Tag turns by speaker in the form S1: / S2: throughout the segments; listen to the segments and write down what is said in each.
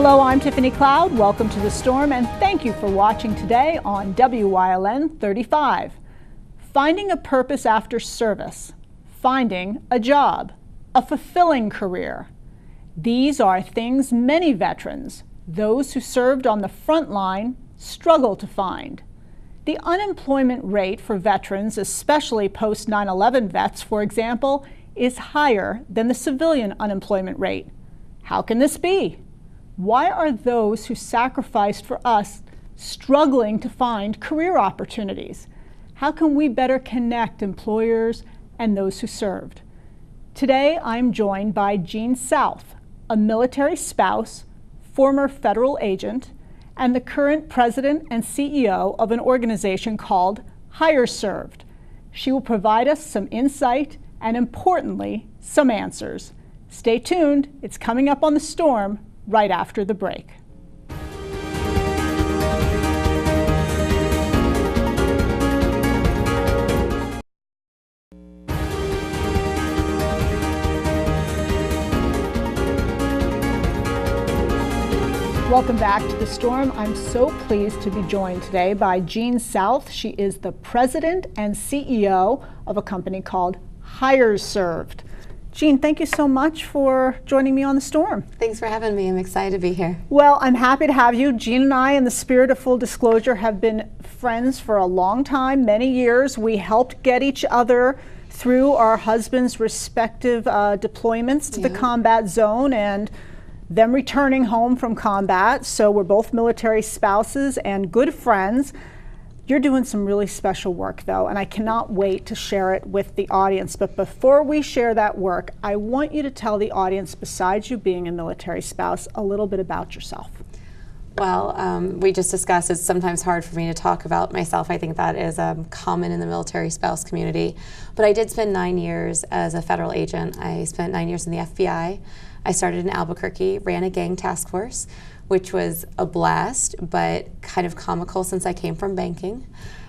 S1: Hello, I'm Tiffany Cloud. Welcome to The Storm, and thank you for watching today on WYLN 35. Finding a purpose after service, finding a job, a fulfilling career. These are things many veterans, those who served on the front line, struggle to find. The unemployment rate for veterans, especially post 9/11 vets, for example, is higher than the civilian unemployment rate. How can this be? Why are those who sacrificed for us struggling to find career opportunities? How can we better connect employers and those who served? Today, I'm joined by Jean South, a military spouse, former federal agent, and the current president and CEO of an organization called HireServed. She will provide us some insight and, importantly, some answers. Stay tuned. It's coming up on The Storm right after the break. Welcome back to The Storm. I'm so pleased to be joined today by Jean South. She is the president and CEO of a company called HireServed. Jean, thank you so much for joining me on The Storm.
S2: Thanks for having me. I'm excited to be here.
S1: Well, I'm happy to have you. Jean and I, in the spirit of full disclosure, have been friends for a long time, many years. We helped get each other through our husbands' respective deployments to the combat zone and them returning home from combat. So we're both military spouses and good friends. You're doing some really special work, though, and I cannot wait to share it with the audience. But before we share that work, I want you to tell the audience, besides you being a military spouse, a little bit about yourself.
S2: Well, we just discussed it's sometimes hard for me to talk about myself. I think that is common in the military spouse community. But I did spend 9 years as a federal agent. I spent 9 years in the FBI. I started in Albuquerque, ran a gang task force, which was a blast, but kind of comical since I came from banking,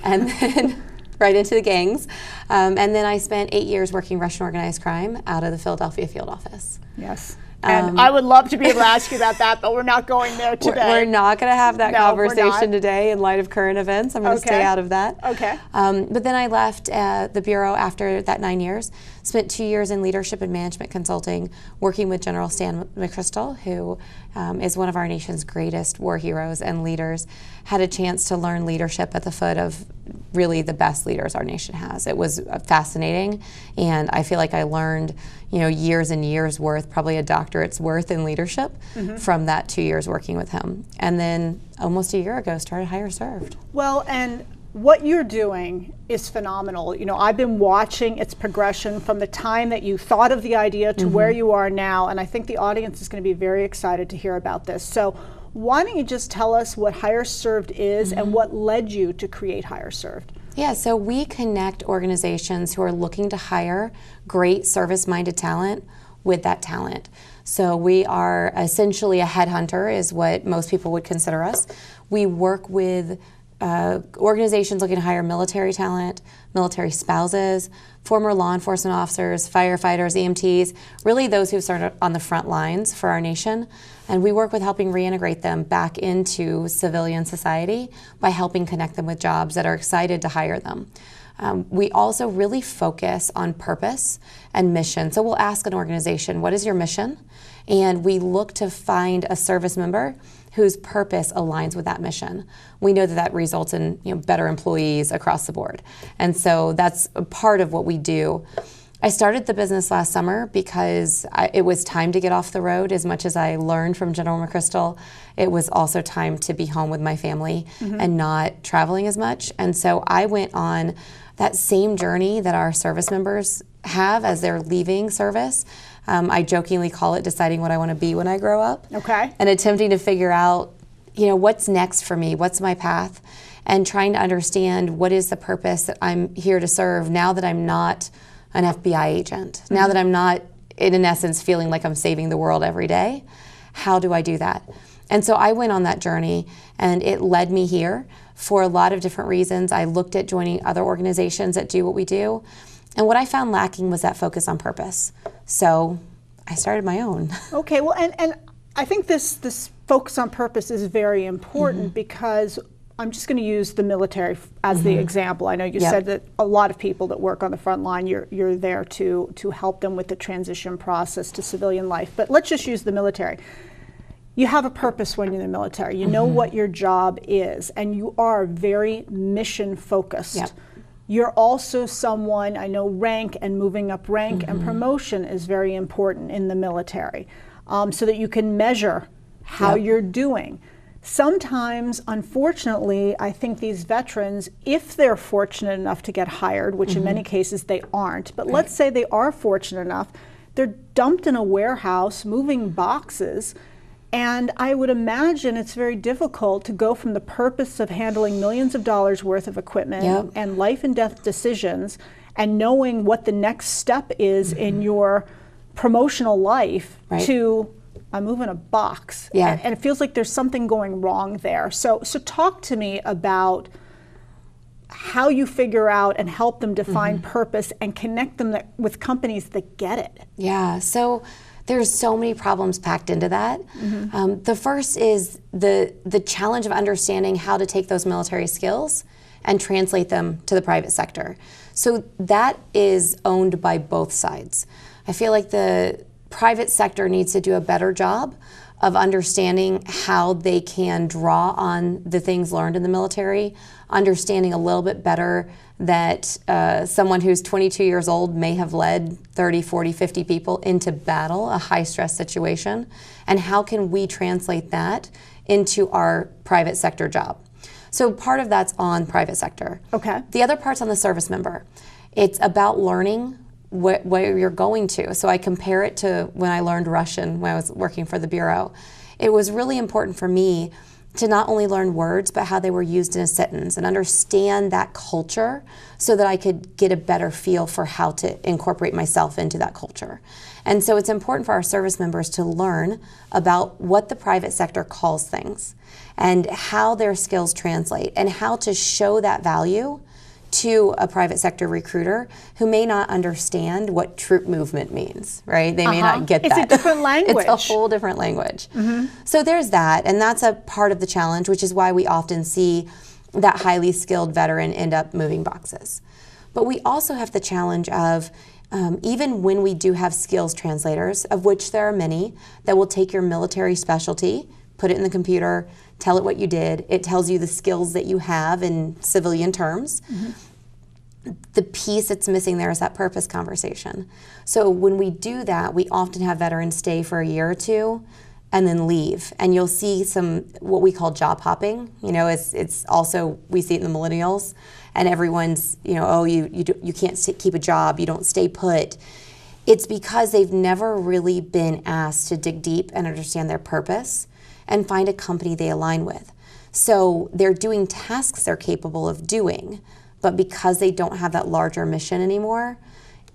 S2: and then right into the gangs. And then I spent 8 years working Russian organized crime out of the Philadelphia field office.
S1: Yes. And I would love to be able to ask you about that, but we're not going there today.
S2: We're not going to have that conversation today in light of current events. I'm going to stay out of that.
S1: Okay.
S2: But then I left the Bureau after that 9 years, spent 2 years in leadership and management consulting, working with General Stan McChrystal, who is one of our nation's greatest war heroes and leaders. Had a chance to learn leadership at the foot of really the best leaders our nation has. It was fascinating, and I feel like I learned, years and years worth, probably a doctorate's worth in leadership from that 2 years working with him. And then almost a year ago started HireServed.
S1: Well, and what you're doing is phenomenal. I've been watching its progression from the time that you thought of the idea to where you are now, and I think the audience is going to be very excited to hear about this. So why don't you just tell us what HireServed is and what led you to create HireServed?
S2: Yeah, so we connect organizations who are looking to hire great service-minded talent with that talent. So we are essentially a headhunter is what most people would consider us. We work with organizations looking to hire military talent, military spouses, former law enforcement officers, firefighters, EMTs, really those who started on the front lines for our nation. And we work with helping reintegrate them back into civilian society by helping connect them with jobs that are excited to hire them. We also really focus on purpose and mission. So we'll ask an organization, what is your mission? And we look to find a service member whose purpose aligns with that mission. We know that that results in better employees across the board. And so that's a part of what we do. I started the business last summer because it was time to get off the road. As much as I learned from General McChrystal, it was also time to be home with my family and not traveling as much. And so I went on that same journey that our service members have as they're leaving service. I jokingly call it deciding what I want to be when I grow up.
S1: Okay.
S2: And attempting to figure out, what's next for me, what's my path, and trying to understand what is the purpose that I'm here to serve now that I'm not an FBI agent, now that I'm not, in essence, feeling like I'm saving the world every day. How do I do that? And so I went on that journey, and it led me here for a lot of different reasons. I looked at joining other organizations that do what we do, and what I found lacking was that focus on purpose. So I started my own.
S1: Okay, well, and I think this focus on purpose is very important because I'm just going to use the military as the example. I know you said that a lot of people that work on the front line, you're there to help them with the transition process to civilian life. But let's just use the military. You have a purpose when you're in the military. You know what your job is, and you are very mission focused.
S2: Yep.
S1: You're also someone, I know rank and moving up rank and promotion is very important in the military, so that you can measure how you're doing. Sometimes, unfortunately, I think these veterans, if they're fortunate enough to get hired, which in many cases they aren't, but let's say they are fortunate enough, they're dumped in a warehouse moving boxes. And I would imagine it's very difficult to go from the purpose of handling millions of dollars worth of equipment and life and death decisions and knowing what the next step is in your promotional life to I'm moving a box. And it feels like there's something going wrong there. So talk to me about how you figure out and help them define purpose and connect them with companies that get it.
S2: Yeah, so there's so many problems packed into that. The first is the challenge of understanding how to take those military skills and translate them to the private sector. So that is owned by both sides. I feel like the private sector needs to do a better job of understanding how they can draw on the things learned in the military, understanding a little bit better that someone who's 22 years old may have led 30, 40, 50 people into battle, a high-stress situation, and how can we translate that into our private sector job. So part of that's on private sector.
S1: Okay.
S2: The other part's on the service member. It's about learning where you're going to. So I compare it to when I learned Russian when I was working for the Bureau. It was really important for me to not only learn words, but how they were used in a sentence and understand that culture so that I could get a better feel for how to incorporate myself into that culture. And so it's important for our service members to learn about what the private sector calls things and how their skills translate and how to show that value to a private sector recruiter who may not understand what troop movement means, right? They may not get that.
S1: It's a different language.
S2: It's a whole different language. So there's that, and that's a part of the challenge, which is why we often see that highly skilled veteran end up moving boxes. But we also have the challenge of even when we do have skills translators, of which there are many, that will take your military specialty, put it in the computer, tell it what you did. It tells you the skills that you have in civilian terms. The piece that's missing there is that purpose conversation. So when we do that, we often have veterans stay for a year or two and then leave. And you'll see some, what we call job hopping. You know, it's also, we see it in the millennials, and everyone's, you know, oh, you can't keep a job, you don't stay put. It's because they've never really been asked to dig deep and understand their purpose and find a company they align with. So they're doing tasks they're capable of doing, but because they don't have that larger mission anymore,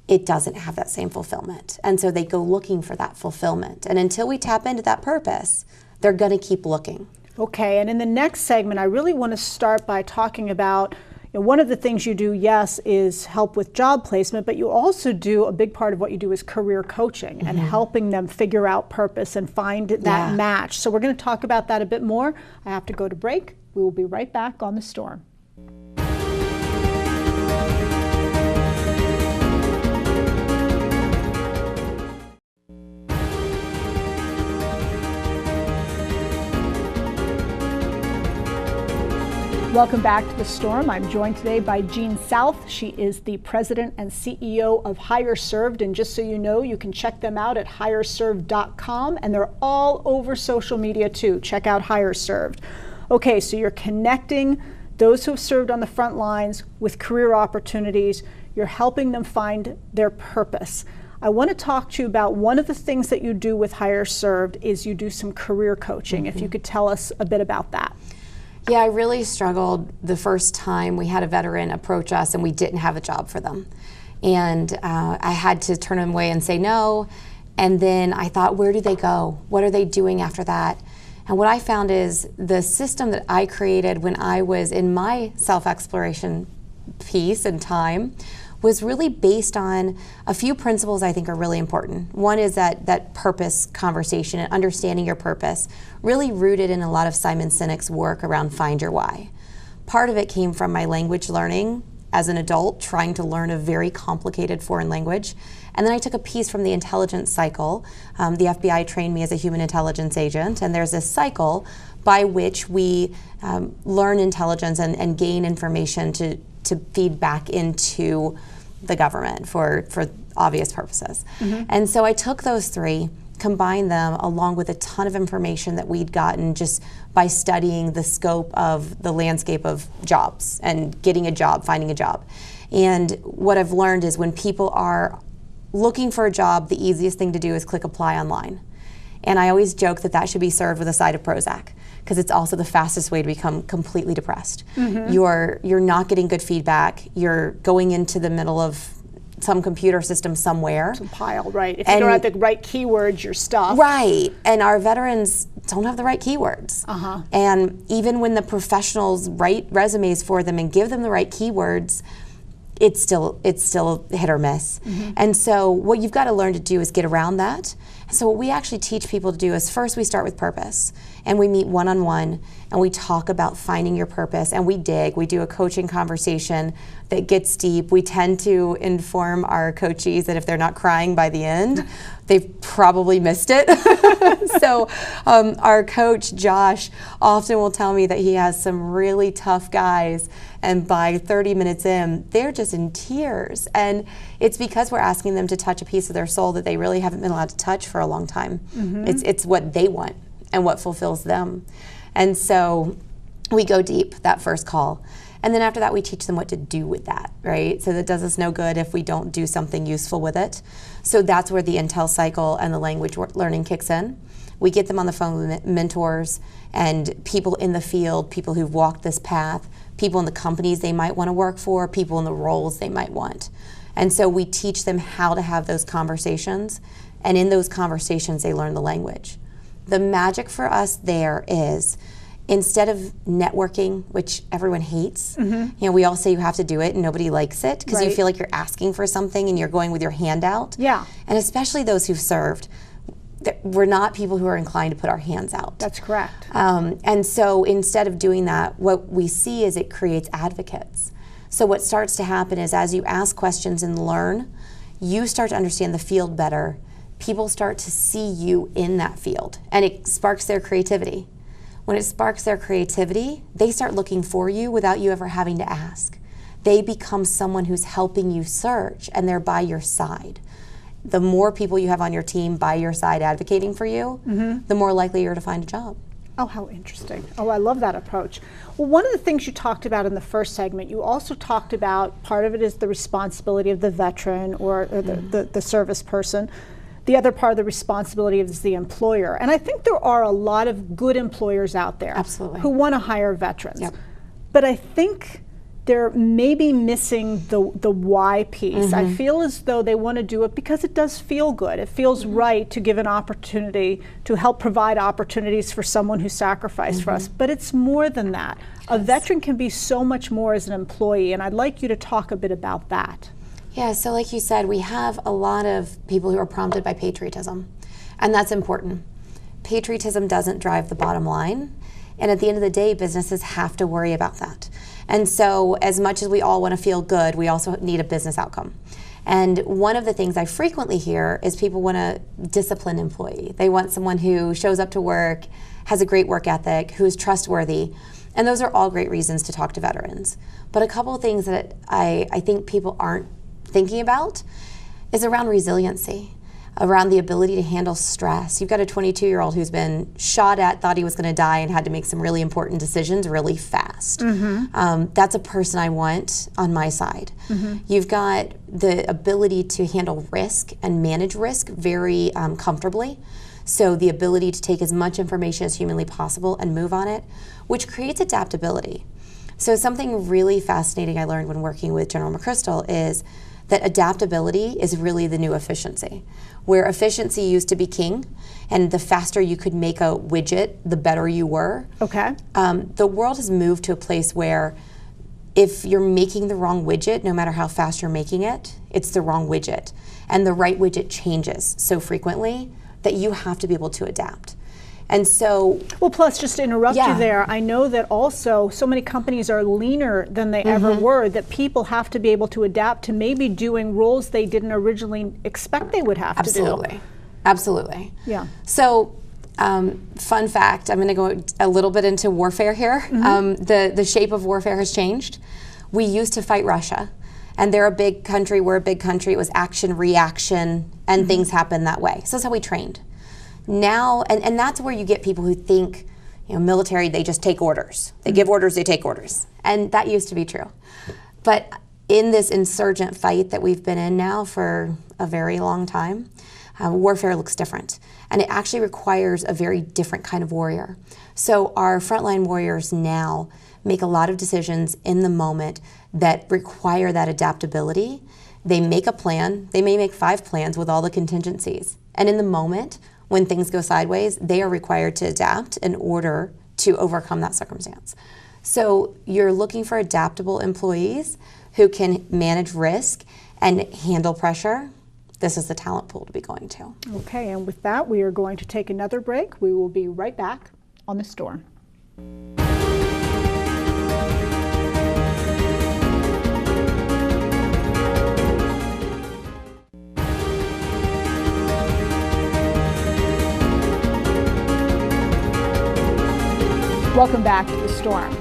S2: it doesn't have that same fulfillment. And so they go looking for that fulfillment. And until we tap into that purpose, they're gonna keep looking.
S1: Okay, and in the next segment, I really want to start by talking about, you know, one of the things you do, yes, is help with job placement, but you also do, a big part of what you do is career coaching and helping them figure out purpose and find that match. So we're going to talk about that a bit more. I have to go to break. We will be right back on The Storm. Welcome back to The Storm. I'm joined today by Jean South. She is the president and CEO of HireServed. And just so you know, you can check them out at hireserved.com, and they're all over social media too. Check out HireServed. Okay, so you're connecting those who have served on the front lines with career opportunities. You're helping them find their purpose. I want to talk to you about one of the things that you do with HireServed is you do some career coaching. If you could tell us a bit about that.
S2: Yeah, I really struggled the first time we had a veteran approach us and we didn't have a job for them. And I had to turn them away and say no. And then I thought, where do they go? What are they doing after that? And what I found is the system that I created when I was in my self-exploration piece and time was really based on a few principles I think are really important. One is that purpose conversation and understanding your purpose, really rooted in a lot of Simon Sinek's work around Find Your Why. Part of it came from my language learning as an adult, trying to learn a very complicated foreign language. And then I took a piece from the intelligence cycle. The FBI trained me as a human intelligence agent, and there's this cycle by which we learn intelligence and gain information to feed back into the government for obvious purposes. And so I took those three, combined them along with a ton of information that we'd gotten just by studying the scope of the landscape of jobs and getting a job, finding a job. And what I've learned is when people are looking for a job, the easiest thing to do is click apply online. And I always joke that should be served with a side of Prozac, because it's also the fastest way to become completely depressed. You're not getting good feedback. You're going into the middle of some computer system somewhere.
S1: Compiled, right. If you don't have the right keywords, you're stuffed.
S2: Right. And our veterans don't have the right keywords. And even when the professionals write resumes for them and give them the right keywords, it's still hit or miss. And so what you've got to learn to do is get around that. So what we actually teach people to do is first we start with purpose, and we meet one-on-one and we talk about finding your purpose, and we do a coaching conversation that gets deep. We tend to inform our coachees that if they're not crying by the end, they've probably missed it. So our coach, Josh, often will tell me that he has some really tough guys, and by 30 minutes in, they're just in tears. And it's because we're asking them to touch a piece of their soul that they really haven't been allowed to touch for a long time. It's what they want and what fulfills them. And so we go deep that first call. And then after that, we teach them what to do with that, right? So that does us no good if we don't do something useful with it. So that's where the Intel cycle and the language learning kicks in. We get them on the phone with mentors and people in the field, people who've walked this path, people in the companies they might want to work for, people in the roles they might want. And so we teach them how to have those conversations, and in those conversations they learn the language. The magic for us there is, instead of networking, which everyone hates, we all say you have to do it and nobody likes it because you feel like you're asking for something and you're going with your hand out.
S1: Yeah.
S2: And especially those who've served, we're not people who are inclined to put our hands out.
S1: That's correct.
S2: And so instead of doing that, what we see is it creates advocates. So what starts to happen is as you ask questions and learn, you start to understand the field better. People start to see you in that field, and it sparks their creativity. When it sparks their creativity, they start looking for you without you ever having to ask. They become someone who's helping you search, and they're by your side. The more people you have on your team by your side advocating for you, the more likely you're to find a job.
S1: Oh, how interesting. Oh, I love that approach. Well, one of the things you talked about in the first segment, you also talked about part of it is the responsibility of the veteran or the service person. The other part of the responsibility is the employer. And I think there are a lot of good employers out there who want to hire veterans. But I think they're maybe missing the why piece. I feel as though they want to do it because it does feel good. It feels right to give an opportunity, to help provide opportunities for someone who sacrificed for us. But it's more than that. A veteran can be so much more as an employee, and I'd like you to talk a bit about that.
S2: Yeah, so like you said, we have a lot of people who are prompted by patriotism, and that's important. Patriotism doesn't drive the bottom line, and at the end of the day, businesses have to worry about that. And so as much as we all want to feel good, we also need a business outcome. And one of the things I frequently hear is people want a disciplined employee. They want someone who shows up to work, has a great work ethic, who's trustworthy. And those are all great reasons to talk to veterans. But a couple of things that I think people aren't thinking about is around resiliency, around the ability to handle stress. You've got a 22-year-old who's been shot at, thought he was going to die, and had to make some really important decisions really fast. That's a person I want on my side. You've got the ability to handle risk and manage risk very comfortably. So the ability to take as much information as humanly possible and move on it, which creates adaptability. So something really fascinating I learned when working with General McChrystal is that adaptability is really the new efficiency. Where efficiency used to be king, and the faster you could make a widget, the better you were.
S1: Okay.
S2: The world has moved to a place where if you're making the wrong widget, no matter how fast you're making it, it's the wrong widget. And the right widget changes so frequently that you have to be able to adapt. And so,
S1: well, plus, just to interrupt
S2: Yeah.
S1: you there, I know that also so many companies are leaner than they ever were, that people have to be able to adapt to maybe doing roles they didn't originally expect they would have to do.
S2: absolutely, absolutely.
S1: Yeah.
S2: So, fun fact, I'm going to go a little bit into warfare here. The shape of warfare has changed. We used to fight Russia, and they're a big country, we're a big country. It was action, reaction, and things happen that way. So that's how we trained. Now, and that's where you get people who think, military, they just take orders. They give orders, they take orders. And that used to be true. But in this insurgent fight that we've been in now for a very long time, warfare looks different. And it actually requires a very different kind of warrior. So our frontline warriors now make a lot of decisions in the moment that require that adaptability. They make a plan. They may make 5 plans with all the contingencies. And in the moment, when things go sideways, they are required to adapt in order to overcome that circumstance. So you're looking for adaptable employees who can manage risk and handle pressure. This is the talent pool to be going to.
S1: Okay, and with that, we are going to take another break. We will be right back on The Storm. Welcome back to The Storm.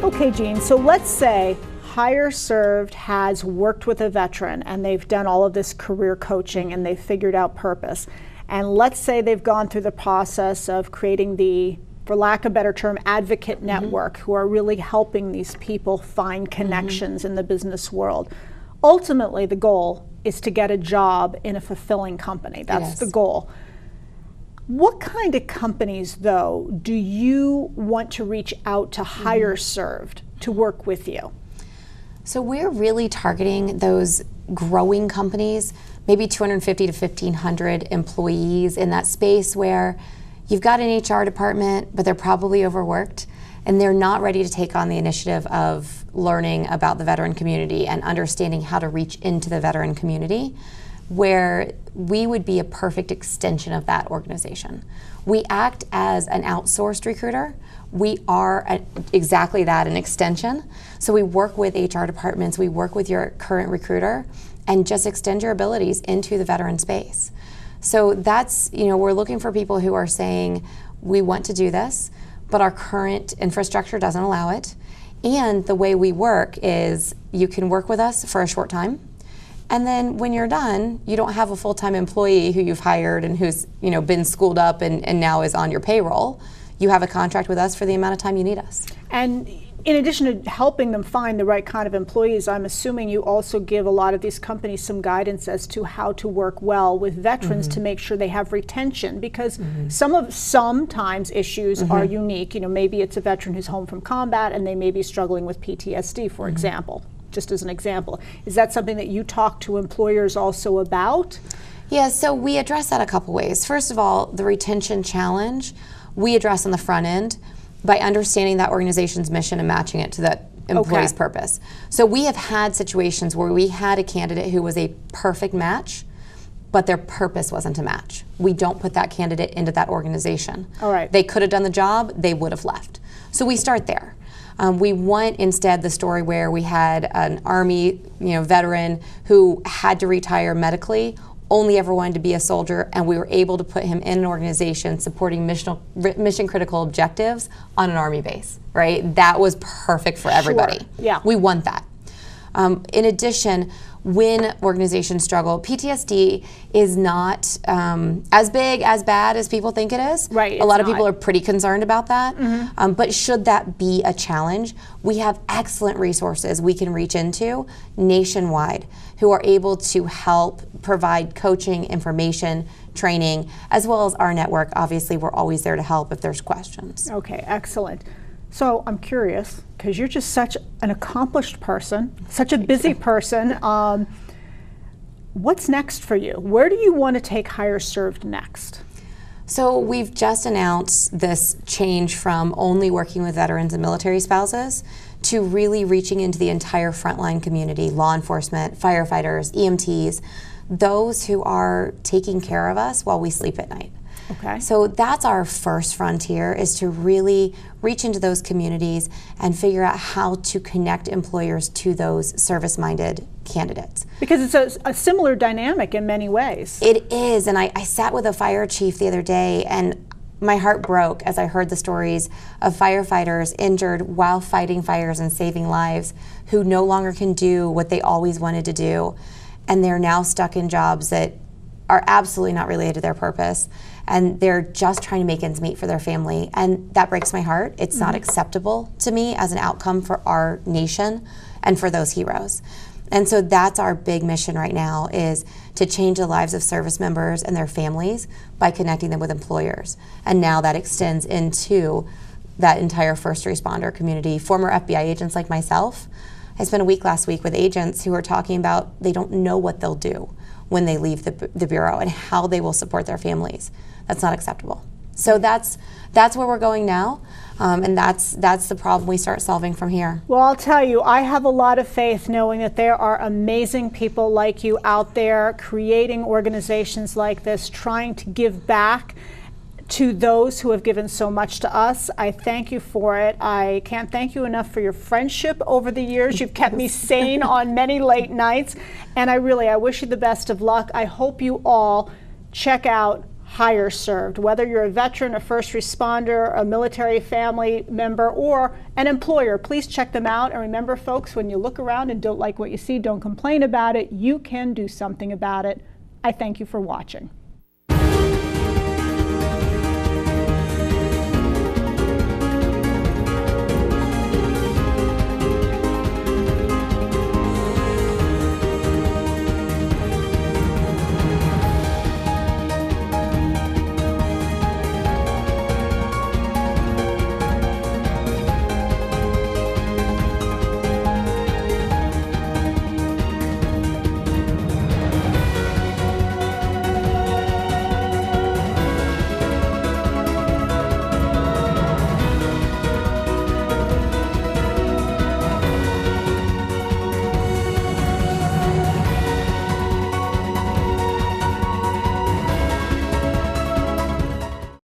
S1: Okay, Jean, so let's say HireServed has worked with a veteran and they've done all of this career coaching and they've figured out purpose. And let's say they've gone through the process of creating the, for lack of a better term, advocate network who are really helping these people find connections in the business world. Ultimately, the goal is to get a job in a fulfilling company. That's the goal. What kind of companies, though, do you want to reach out to HireServed to work with you?
S2: So we're really targeting those growing companies, maybe 250 to 1,500 employees in that space where you've got an HR department, but they're probably overworked and they're not ready to take on the initiative of learning about the veteran community and understanding how to reach into the veteran community, where we would be a perfect extension of that organization. We act as an outsourced recruiter. We are exactly that, an extension. So we work with HR departments, we work with your current recruiter, and just extend your abilities into the veteran space. So that's, we're looking for people who are saying, we want to do this, but our current infrastructure doesn't allow it. And the way we work is you can work with us for a short time, and then when you're done, you don't have a full-time employee who you've hired and who's been schooled up and now is on your payroll. You have a contract with us for the amount of time you need us.
S1: And in addition to helping them find the right kind of employees, I'm assuming you also give a lot of these companies some guidance as to how to work well with veterans to make sure they have retention, because sometimes issues are unique. Maybe it's a veteran who's home from combat and they may be struggling with PTSD, for example. Just as an example. Is that something that you talk to employers also about?
S2: Yeah, so we address that a couple ways. First of all, the retention challenge we address on the front end by understanding that organization's mission and matching it to that employee's purpose. So we have had situations where we had a candidate who was a perfect match, but their purpose wasn't a match. We don't put that candidate into that organization.
S1: All right.
S2: They could have done the job, they would have left. So we start there. We want instead the story where we had an Army veteran who had to retire medically, only ever wanted to be a soldier, and we were able to put him in an organization supporting mission critical objectives on an Army base, right? That was perfect for everybody.
S1: Yeah.
S2: We want that. In addition, when organizations struggle, PTSD is not as big, as bad as people think it is.
S1: Right.
S2: A lot of people are pretty concerned about that. But should that be a challenge, we have excellent resources we can reach into nationwide who are able to help provide coaching, information, training, as well as our network. Obviously, we're always there to help if there's questions.
S1: Okay, excellent. So I'm curious, because you're just such an accomplished person, such a busy person. What's next for you? Where do you want to take HireServed next?
S2: So we've just announced this change from only working with veterans and military spouses to really reaching into the entire frontline community, law enforcement, firefighters, EMTs, those who are taking care of us while we sleep at night.
S1: Okay.
S2: So that's our first frontier, is to really reach into those communities and figure out how to connect employers to those service-minded candidates.
S1: Because it's a similar dynamic in many ways.
S2: It is, and I sat with a fire chief the other day, and my heart broke as I heard the stories of firefighters injured while fighting fires and saving lives, who no longer can do what they always wanted to do, and they're now stuck in jobs that are absolutely not related to their purpose, and they're just trying to make ends meet for their family, and that breaks my heart. It's not acceptable to me as an outcome for our nation and for those heroes. And so that's our big mission right now, is to change the lives of service members and their families by connecting them with employers. And now that extends into that entire first responder community. Former FBI agents like myself, I spent a week last week with agents who are talking about they don't know what they'll do when they leave the Bureau and how they will support their families. That's not acceptable. So that's where we're going now, and that's the problem we start solving from here.
S1: Well, I'll tell you, I have a lot of faith knowing that there are amazing people like you out there creating organizations like this, trying to give back to those who have given so much to us. I thank you for it. I can't thank you enough for your friendship over the years. You've kept me sane on many late nights, and I wish you the best of luck. I hope you all check out HireServed, whether you're a veteran, a first responder, a military family member, or an employer. Please check them out. And remember, folks, when you look around and don't like what you see, don't complain about it. You can do something about it. I thank you for watching.